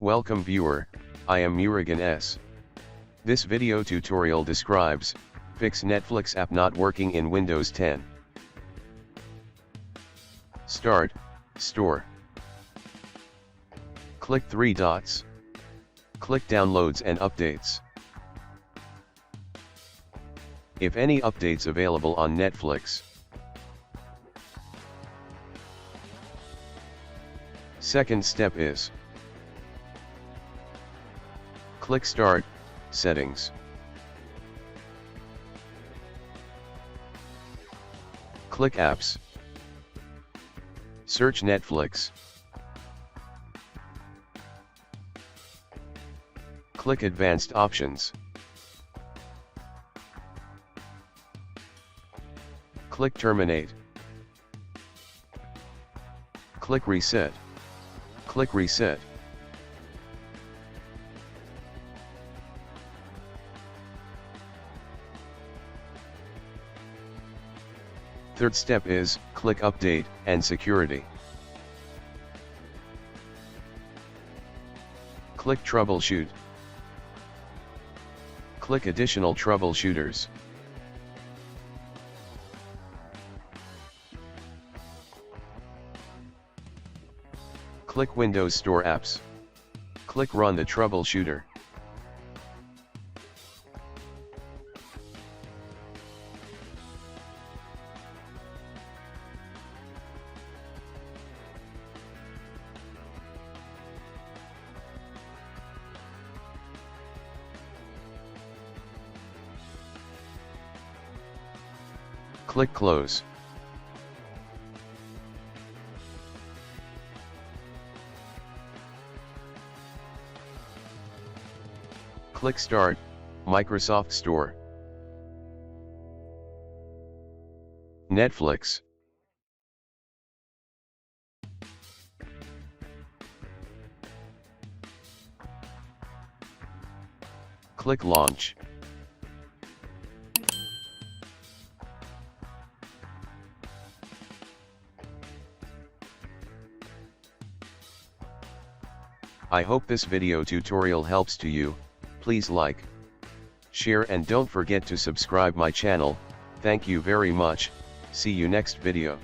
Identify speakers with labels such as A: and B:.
A: Welcome viewer, I am Murugan S. This video tutorial describes, fix Netflix app not working in Windows 10. Start, Store. Click 3 dots. Click Downloads and Updates. If any updates available on Netflix. Second step is, click Start, Settings. Click Apps. Search Netflix. Click Advanced Options. Click Terminate. Click Reset. Click Reset. Third step is, click Update and Security. Click Troubleshoot. Click Additional Troubleshooters. Click Windows Store Apps. Click Run the Troubleshooter. Click Close. Click Start, Microsoft Store. Netflix. Click Launch. I hope this video tutorial helps to you. Please like, share and don't forget to subscribe my channel. Thank you very much. See you next video.